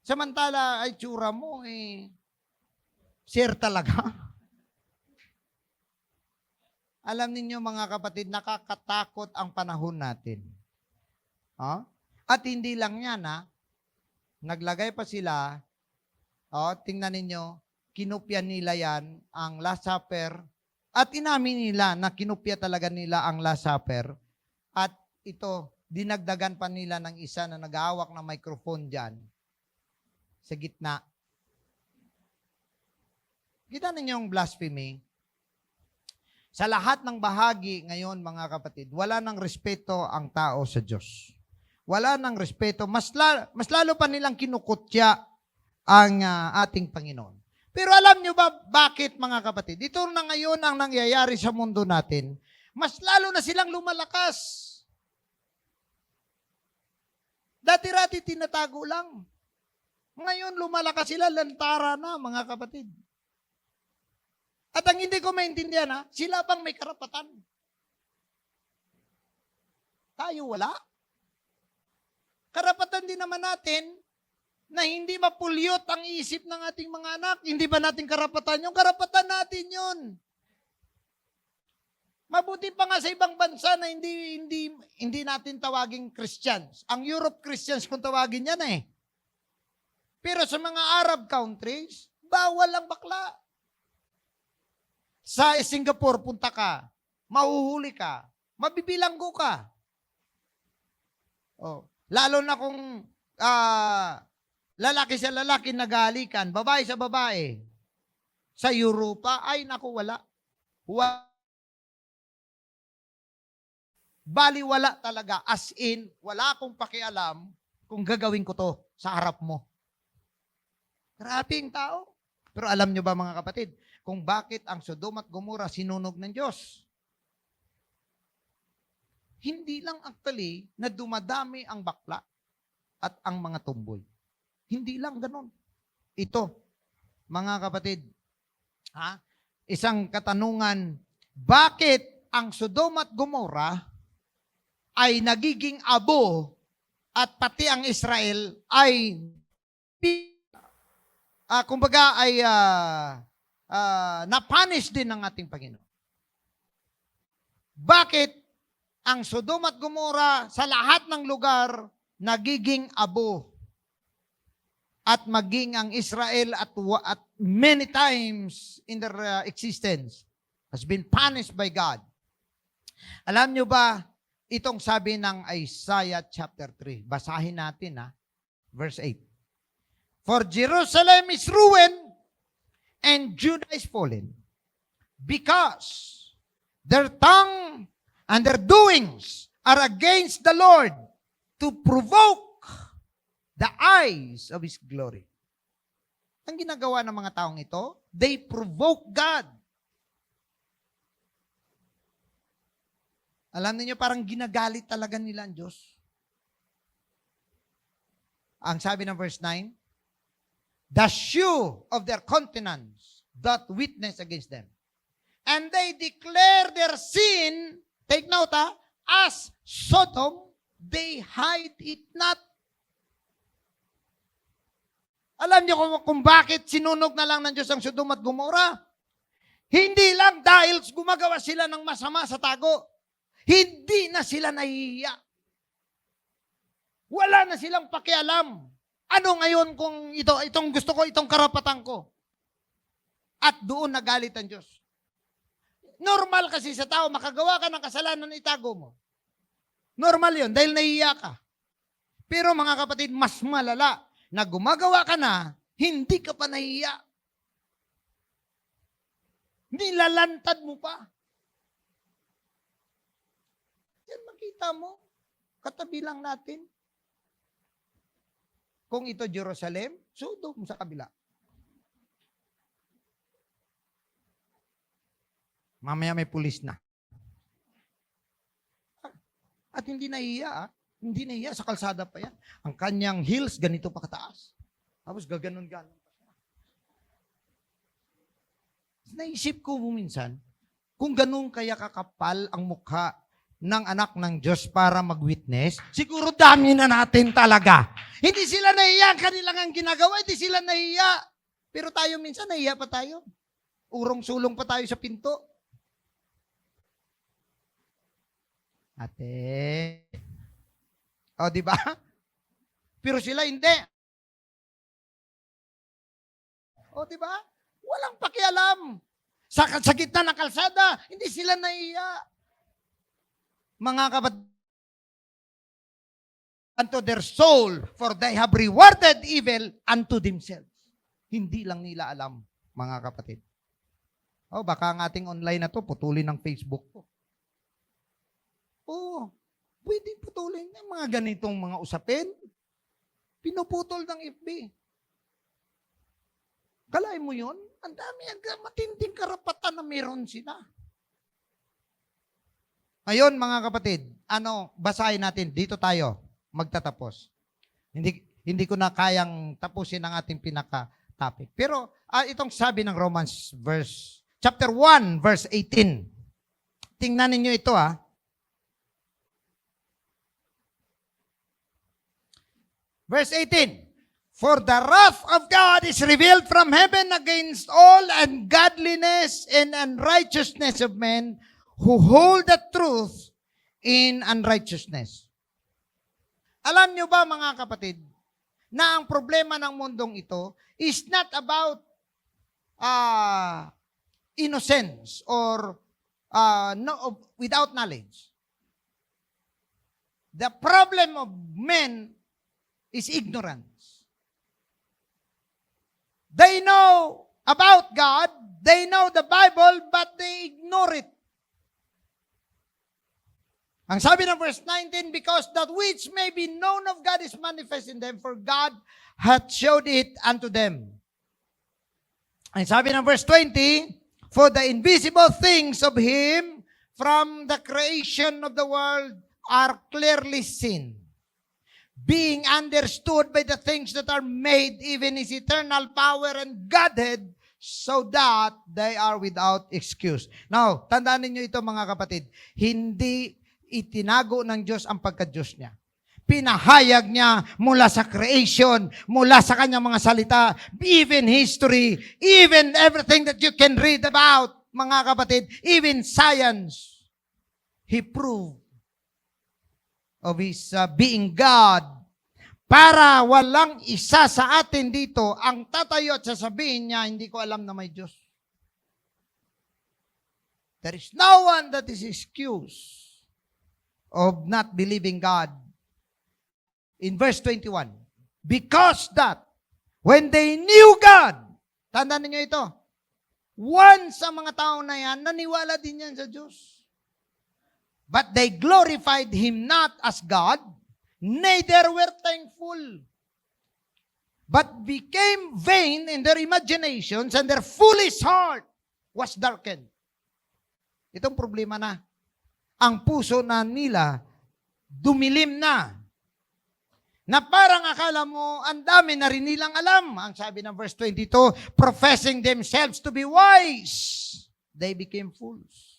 Speaker 1: Samantala ay tsura mo sir talaga. Alam ninyo mga kapatid, nakakatakot ang panahon natin. At hindi lang yan naglagay pa sila, tingnan ninyo, kinupya nila yan, ang Last Supper, at inamin nila na kinupya talaga nila ang Last Supper, at ito, dinagdagan pa nila ng isa na naghahawak ng microphone dyan, sa gitna. Kita ninyo yung blasphemy. Sa lahat ng bahagi ngayon, mga kapatid, wala nang respeto ang tao sa Diyos. Wala nang respeto. Mas lalo pa nilang kinukutya ang ating Panginoon. Pero alam nyo ba bakit, mga kapatid? Ito na ngayon ang nangyayari sa mundo natin. Mas lalo na silang lumalakas. Dati-rati tinatago lang. Ngayon lumalakas sila, lantara na, mga kapatid. At ang hindi ko maintindihan, sila bang may karapatan? Tayo wala. Karapatan din naman natin na hindi mapulyot ang isip ng ating mga anak. Hindi ba natin karapatan yun? Karapatan natin yun. Mabuti pa nga sa ibang bansa na hindi natin tawaging Christians. Ang Europe Christians kung tawagin yan eh. Pero sa mga Arab countries, bawal ang bakla. Sa Singapore, punta ka, mahuhuli ka, mabibilanggo ka. Oh, lalo na kung lalaki sa lalaki nagalikan, babae sa babae. Sa Europa, ay naku, wala. Baliwala talaga. As in, wala akong pakialam kung gagawin ko to sa harap mo. Grabing tao. Pero alam nyo ba mga kapatid, kung bakit ang Sodom at Gomora sinunog ng Diyos? Hindi lang actually na dumadami ang bakla at ang mga tumboy. Hindi lang ganun. Ito, mga kapatid, isang katanungan, bakit ang Sodom at Gomora ay nagiging abo at pati ang Israel ay kumbaga ay napunish din ng ating Panginoon. Bakit ang Sodom at Gomora sa lahat ng lugar nagiging abo at maging ang Israel at many times in their existence has been punished by God? Alam nyo ba, itong sabi ng Isaiah chapter 3. Basahin natin verse 8. For Jerusalem is ruined and Judah is fallen because their tongue and their doings are against the Lord to provoke the eyes of His glory. Ang ginagawa ng mga taong ito, they provoke God. Alam niyo parang ginagalit talaga nila ang Diyos. Ang sabi ng verse 9, the shew of their countenance doth witness against them. And they declare their sin, take note as Sodom, they hide it not. Alam niyo kung bakit sinunog na lang ng Diyos ang Sodom at Gomora? Hindi lang dahil gumagawa sila ng masama sa tago. Hindi na sila nahihiya. Wala na silang pakialam. Ano ngayon kung itong gusto ko, itong karapatan ko? At doon nagalit ang Diyos. Normal kasi sa tao, makagawa ka ng kasalanan, itago mo. Normal yun, dahil nahihiya ka. Pero mga kapatid, mas malala na gumagawa ka na, hindi ka pa nahihiya. Nilalantad mo pa. Yan makita mo, katabi lang natin. Kung ito Jerusalem, Sodom sa kabila. Mamaya may pulis na. At hindi nahiya, hindi nahiya, sa kalsada pa yan. Ang kanyang heels, ganito pa kataas. Tapos gaganon-ganon pa siya. Naisip ko minsan, kung ganun kaya kakapal ang mukha ng anak ng Diyos para mag-witness, siguro dami na natin talaga. Hindi sila nahiya, kanilang ang ginagawa, hindi sila nahiya. Pero tayo minsan, nahiya pa tayo. Urong-sulong pa tayo sa pinto. Ate. O, di ba? Pero sila hindi. O, di ba? Walang pakialam. Sa gitna ng kalsada, hindi sila nahiya. Mga kapatid, unto their soul, for they have rewarded evil unto themselves. Hindi lang nila alam, mga kapatid. O, baka ang ating online na to, putulin ng Facebook ko. Oo, pwedeng putulin ng mga ganitong mga usapin. Pinuputol ng FB. Kalahin mo yun? Ang dami, matinding karapatan na meron sila. Ngayon, mga kapatid, basahin natin. Dito tayo magtatapos. Hindi ko na kayang tapusin ang ating pinaka-topic. Pero itong sabi ng Romans chapter 1, verse 18. Tingnan ninyo ito Verse 18. For the wrath of God is revealed from heaven against all ungodliness and unrighteousness of men who hold the truth in unrighteousness. Alam nyo ba mga kapatid, na ang problema ng mundong ito is not about innocence or without knowledge. The problem of men is ignorance. They know about God, they know the Bible, but they ignore it. Ang sabi ng verse 19, because that which may be known of God is manifest in them, for God hath showed it unto them. Ang sabi ng verse 20, for the invisible things of Him from the creation of the world are clearly seen, being understood by the things that are made, even His eternal power and Godhead, so that they are without excuse. Now, tandaan ninyo ito mga kapatid, hindi itinago ng Diyos ang pagka-Diyos niya. Pinahayag niya mula sa creation, mula sa kanyang mga salita, even history, even everything that you can read about, mga kapatid, even science. He proved of His being God, para walang isa sa atin dito ang tatayo at sasabihin niya, hindi ko alam na may Diyos. There is no one that is excused of not believing God. In verse 21, because that when they knew God, tandaan niyo ito, once sa mga tao na yan, naniwala din yan sa Diyos. But they glorified Him not as God, neither were thankful, but became vain in their imaginations, and their foolish heart was darkened. Itong problema na. Ang puso na nila, dumilim na. Na parang akala mo, ang dami na rin nilang alam. Ang sabi ng verse 22, professing themselves to be wise, they became fools.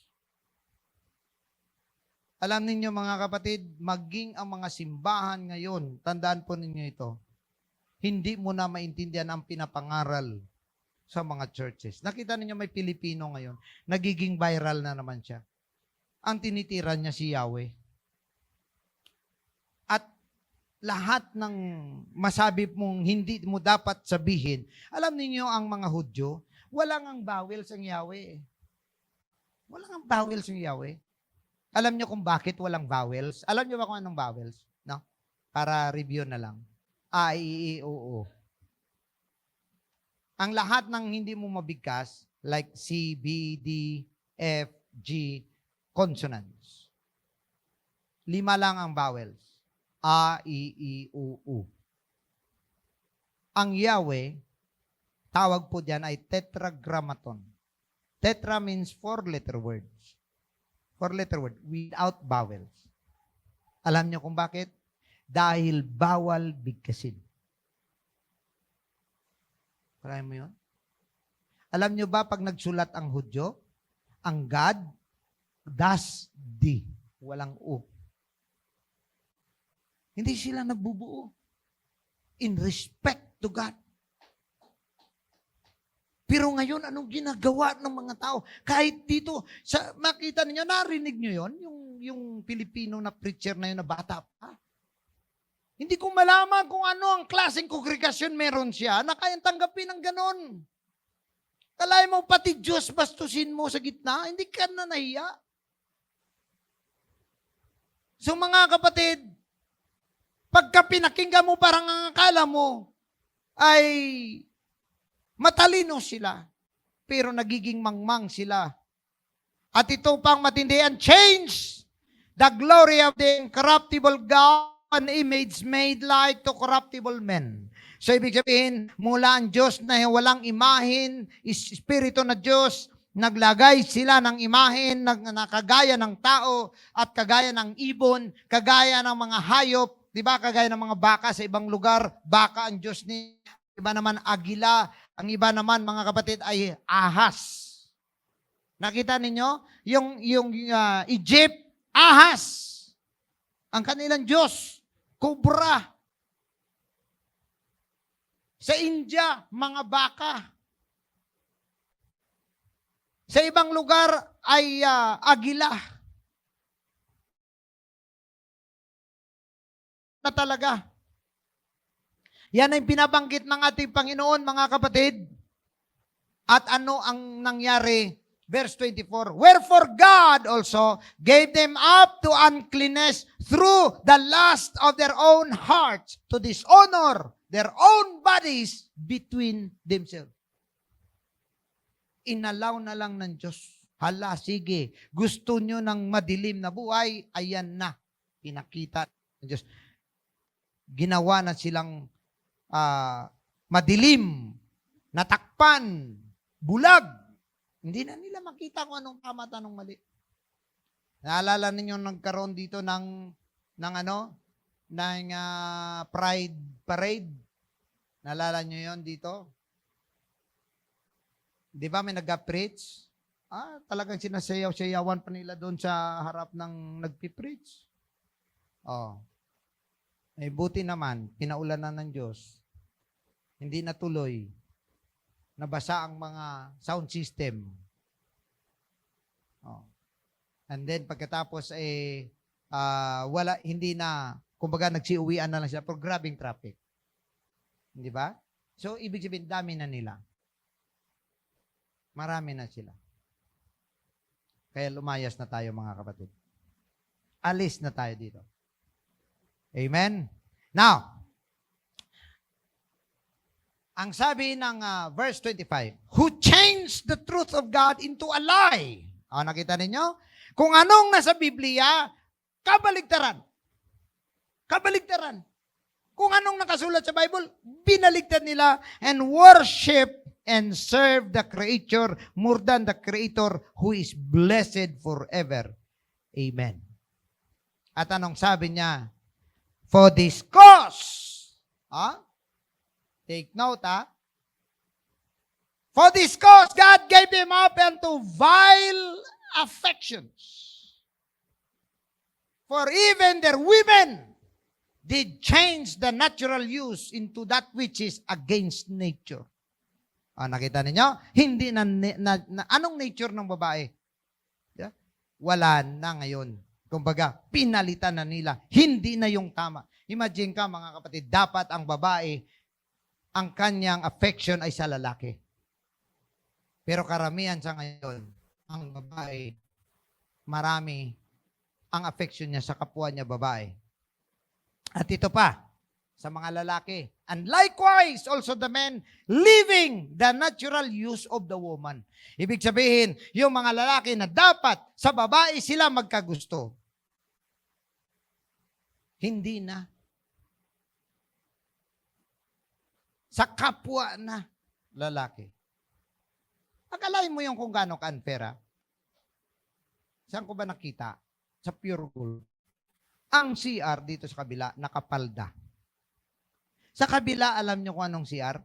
Speaker 1: Alam ninyo mga kapatid, maging ang mga simbahan ngayon, tandaan po ninyo ito, hindi mo na maintindihan ang pinapangaral sa mga churches. Nakita ninyo may Pilipino ngayon, nagiging viral na naman siya. Ang tinitira niya si Yahweh. At lahat ng masabi mong hindi mo dapat sabihin, alam niyo ang mga Hudyo, walang ang vowels ang Yahweh. Walang ang vowels ang Yahweh. Alam niyo kung bakit walang vowels? Alam niyo ba kung anong vowels? No? Para review na lang. A, I, I, O, O. Ang lahat ng hindi mo mabigkas, like C, B, D, F, G, consonants. 5 lang ang vowels. A, I, O, U. Ang Yahweh, tawag po diyan ay tetragrammaton. Tetra means 4-letter words. 4-letter word, without vowels. Alam niyo kung bakit? Dahil bawal bigkasin. Kaya mo yun? Alam niyo ba pag nagsulat ang Hudyo, ang God, das, di. Walang U. Hindi sila nagbubuo. In respect to God. Pero ngayon, anong ginagawa ng mga tao? Kahit dito, makita niyo, narinig niyo yon, yung Pilipino na preacher na yun na bata pa. Hindi ko malaman kung ano ang klaseng kongregasyon meron siya na kayang tanggapin ng ganon. Kalay mo pati Diyos bastusin mo sa gitna, hindi ka na nahiya. So mga kapatid, pagka pinakinggan mo parang ang akala mo ay matalino sila, pero nagiging mangmang sila. At ito pang matindi, and change the glory of the incorruptible God, an image made like to corruptible men. So ibig sabihin, mula ang Diyos na walang imahin, Espiritu na Diyos, naglagay sila ng imahin na kagaya ng tao at kagaya ng ibon, kagaya ng mga hayop, di ba? Kagaya ng mga baka sa ibang lugar, baka ang Diyos niya, iba naman agila, ang iba naman mga kapatid ay ahas. Nakita ninyo? Yung Egypt, ahas. Ang kanilang Diyos, kubra. Sa India, mga baka. Sa ibang lugar ay agila. Na talaga. Yan ay binabanggit ng ating Panginoon, mga kapatid. At ano ang nangyari? Verse 24, wherefore God also gave them up to uncleanness through the lust of their own hearts to dishonor their own bodies between themselves. Inalaw na lang ng Diyos. Hala, sige, gusto nyo ng madilim na buhay, ayan na. Pinakita ng Diyos. Ginawa na silang madilim, natakpan, bulag. Hindi na nila makita kung anong tama at anong mali. Naalala ninyo nagkaroon dito ng Pride Parade? Naalala nyo yon dito? Di ba may nag-preach? Talagang sinasayaw-sayawan pa nila doon sa harap ng nagpipreach. Buti naman, pinaulanan ng Diyos. Hindi natuloy. Nabasa ang mga sound system. And then pagkatapos hindi na, kumbaga nagsiuwian na lang sila for grabbing traffic. Hindi ba? So ibig sabihin dami na nila. Marami na sila. Kaya lumayas na tayo, mga kapatid. Alis na tayo dito. Amen? Now, ang sabi ng verse 25, who changed the truth of God into a lie. Nakita ninyo? Kung anong nasa Biblia, kabaligtaran. Kabaligtaran. Kung anong nakasulat sa Bible, binaligtad nila and worship and serve the Creator more than the Creator who is blessed forever. Amen. At anong sabi niya? For this cause, take note, for this cause, God gave them up unto vile affections. For even their women did change the natural use into that which is against nature. Nakita ninyo? Hindi anong nature ng babae? Yeah? Wala na ngayon. Kumbaga, pinalitan na nila. Hindi na yung tama. Imagine ka, mga kapatid, dapat ang babae, ang kanyang affection ay sa lalaki. Pero karamihan sa ngayon, ang babae, marami ang affection niya sa kapwa niya babae. At ito pa, sa mga lalaki. And likewise, also the men, leaving the natural use of the woman. Ibig sabihin, yung mga lalaki na dapat sa babae sila magkagusto. Hindi na. Sa kapwa na lalaki. Akalain mo yung kung gaano ka-unfair. Saan ko ba nakita? Sa Pure Gold. Ang CR dito sa kabila, nakapalda. Sa kabila, alam nyo kung anong CR?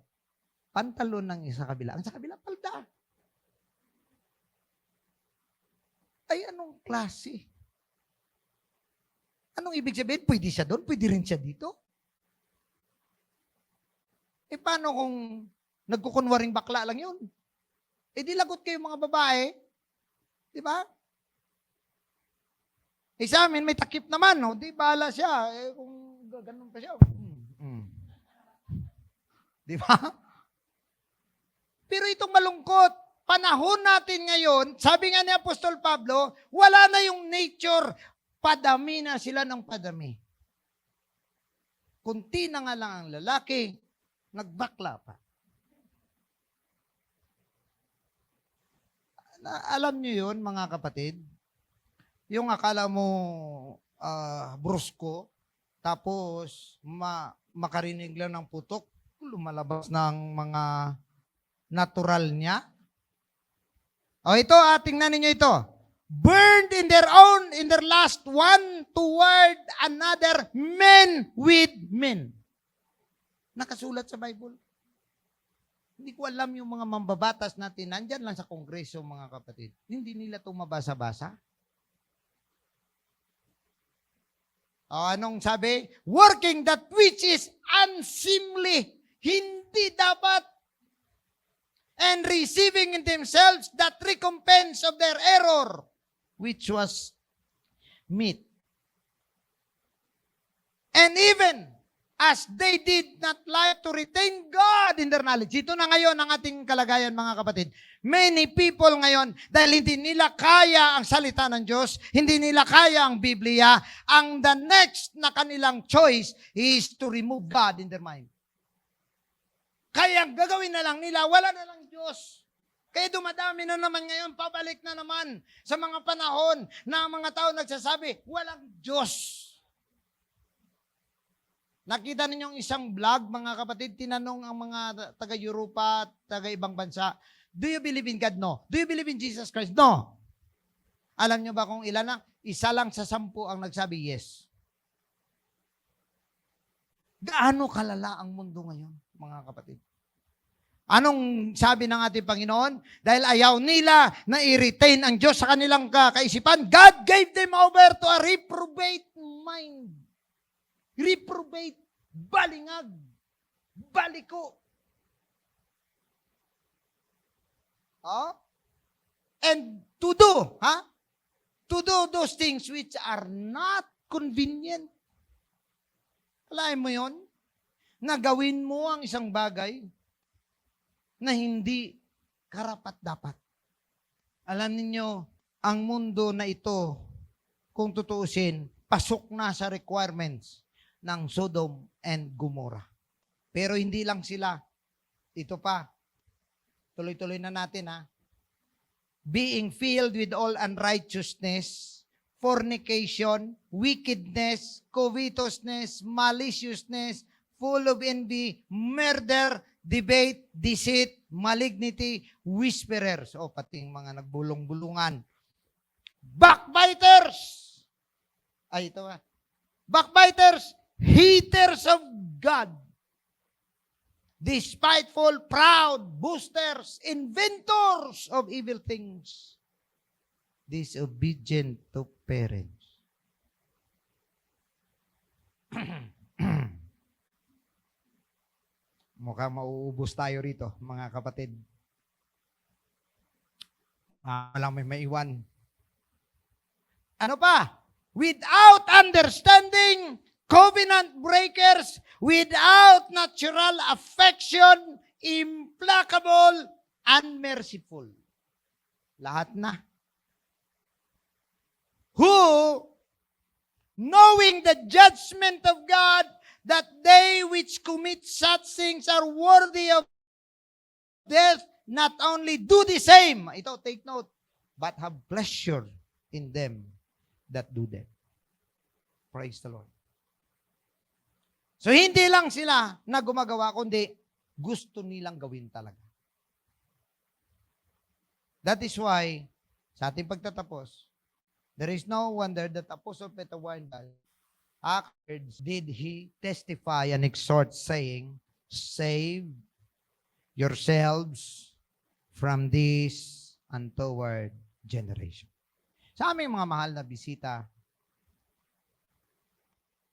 Speaker 1: Pantalon ng isa kabila. Ang sa kabila, palda. Ay, anong klase? Anong ibig sabihin? Pwede siya doon? Pwede rin siya dito? Paano kung nagkukunwaring bakla lang yun? Di lagot kayo mga babae. Di ba? Sa amin, may takip naman. No? Di bahala siya. Kung ganun pa siya. Di ba? Pero itong malungkot, panahon natin ngayon, sabi nga ni Apostol Pablo, wala na yung nature, padami na sila ng padami. Kunti na nga lang ang lalaki, nagbakla pa. Alam nyo yun, mga kapatid, yung akala mo brusko, tapos makarinig lang ng putok, lumalabas ng mga natural niya. Ito, tingnan ninyo ito. Burned in their lust, one toward another, men with men. Nakasulat sa Bible. Hindi ko alam yung mga mambabatas natin, nandyan lang sa Kongreso, mga kapatid. Hindi nila ito mabasa-basa. Anong sabi? Working that which is unseemly. Hindi dapat. And receiving in themselves that recompense of their error, which was meat. And even as they did not like to retain God in their knowledge. Ito na ngayon ang ating kalagayan, mga kapatid. Many people ngayon, dahil hindi nila kaya ang salita ng Diyos, hindi nila kaya ang Biblia, ang the next na kanilang choice is to remove God in their mind. Kaya gagawin na lang nila, wala na lang Diyos. Kaya dumadami na naman ngayon, pabalik na naman sa mga panahon na mga tao nagsasabi, walang Diyos. Nakita ninyong isang vlog, mga kapatid, tinanong ang mga taga-Europa, taga-ibang bansa, do you believe in God? No. Do you believe in Jesus Christ? No. Alam niyo ba kung ilan na? Isa lang sa 10 ang nagsabi yes. Gaano kalala ang mundo ngayon, mga kapatid? Anong sabi ng ating Panginoon? Dahil ayaw nila na i-retain ang Diyos sa kanilang kaisipan, God gave them over to a reprobate mind. Reprobate, balingag, baliko. And to do, to do those things which are not convenient. Alam mo yon? Na gawin mo ang isang bagay na hindi karapat-dapat. Alam ninyo, ang mundo na ito, kung tutuusin, pasok na sa requirements ng Sodom and Gomorrah. Pero hindi lang sila. Ito pa. Tuloy-tuloy na natin, Being filled with all unrighteousness, fornication, wickedness, covetousness, maliciousness, full of envy, murder, debate, deceit, malignity, whisperers. O, pating mga nagbulong-bulungan. Backbiters! Ay, ito Backbiters, haters of God, despiteful, proud, boasters, inventors of evil things, disobedient to parents. Mukhang mauubos tayo rito, mga kapatid. Walang may maiwan. Ano pa? Without understanding, covenant breakers, without natural affection, implacable, unmerciful. Lahat na. Who, knowing the judgment of God, that they which commit such things are worthy of death, not only do the same, ito, take note, but have pleasure in them that do them. Praise the Lord. So, hindi lang sila na gumagawa, kundi gusto nilang gawin talaga. That is why, sa ating pagtatapos, there is no wonder that Apostle Peter Weinberg, afterwards did he testify and exhort, saying, save yourselves from this untoward generation. Sa aming mga mahal na bisita,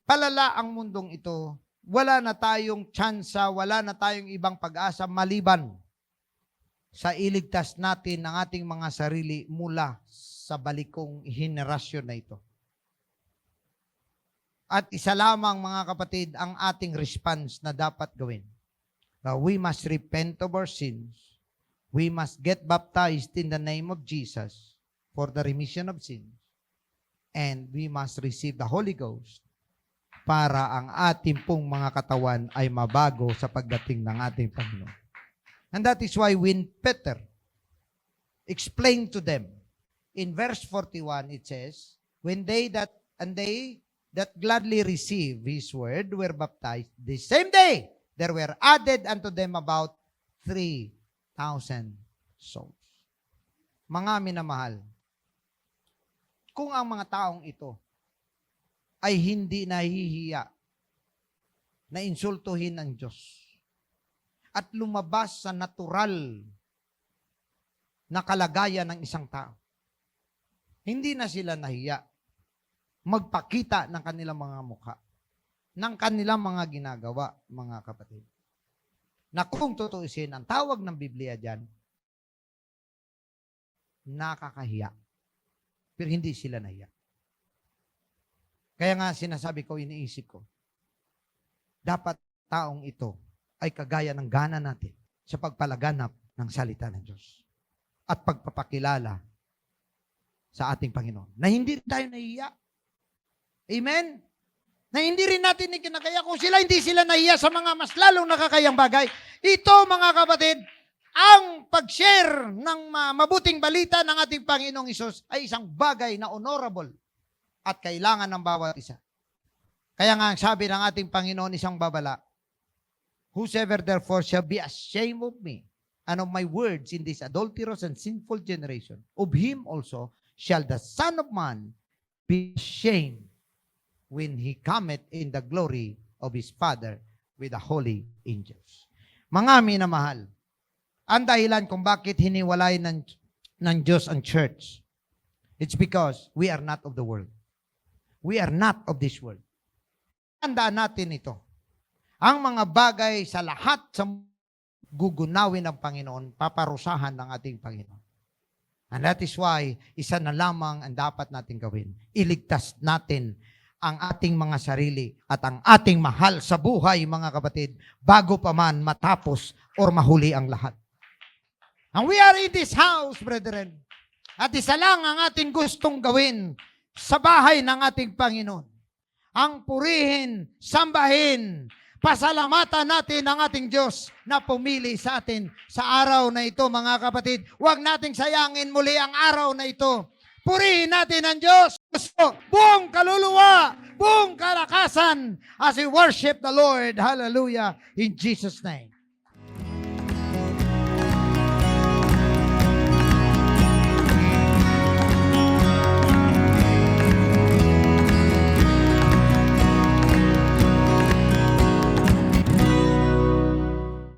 Speaker 1: palala ang mundong ito, wala na tayong tsansa, wala na tayong ibang pag-asa maliban sa iligtas natin ng ating mga sarili mula sa balikong henerasyon na ito. At isa lamang, mga kapatid, ang ating response na dapat gawin. We must repent of our sins. We must get baptized in the name of Jesus for the remission of sins. And we must receive the Holy Ghost para ang ating pong mga katawan ay mabago sa pagdating ng ating Panginoon. And that is why when Peter explained to them, in verse 41 it says, when they that gladly receive His word were baptized, the same day there were added unto them about 3,000 souls. Mga minamahal, kung ang mga taong ito ay hindi nahihiya na insultuhin ng Diyos, at lumabas sa natural na kalagayan ng isang tao. Hindi na sila nahiya magpakita ng kanilang mga mukha, ng kanilang mga ginagawa, mga kapatid. Na kung tutuusin, ang tawag ng Biblia dyan, nakakahiya. Pero hindi sila nahiya. Kaya nga sinasabi ko, iniisip ko, dapat taong ito ay kagaya ng gana natin sa pagpalaganap ng salita ng Diyos at pagpapakilala sa ating Panginoon. Na hindi tayo nahiya. Amen? Na hindi rin natin ikinakaya kung hindi sila nahiya sa mga mas lalong nakakayang bagay. Ito, mga kapatid, ang pag-share ng mabuting balita ng ating Panginoong Isus ay isang bagay na honorable at kailangan ng bawat isa. Kaya nga, ang sabi ng ating Panginoon, isang babala, whosoever therefore shall be ashamed of me and of my words in this adulterous and sinful generation, of him also shall the Son of Man be ashamed when he cometh in the glory of his Father with the holy angels. Mga minamahal, ang dahilan kung bakit hiniwalay ng Diyos ang church, it's because we are not of the world. We are not of this world. Tandaan natin ito. Ang mga bagay sa lahat sa gugunawin ng Panginoon, paparusahan ng ating Panginoon. And that is why, isa na lamang ang dapat natin gawin. Iligtas natin ang ating mga sarili at ang ating mahal sa buhay, mga kapatid, bago pa man matapos or mahuli ang lahat. And we are in this house, brethren. At isa lang ang ating gustong gawin sa bahay ng ating Panginoon. Ang purihin, sambahin, pasalamatan natin ang ating Diyos na pumili sa atin sa araw na ito, mga kapatid. Huwag nating sayangin muli ang araw na ito. Purihin natin ang Diyos. Buong kaluluwa, buong kalakasan as we worship the Lord. Hallelujah. In Jesus' name.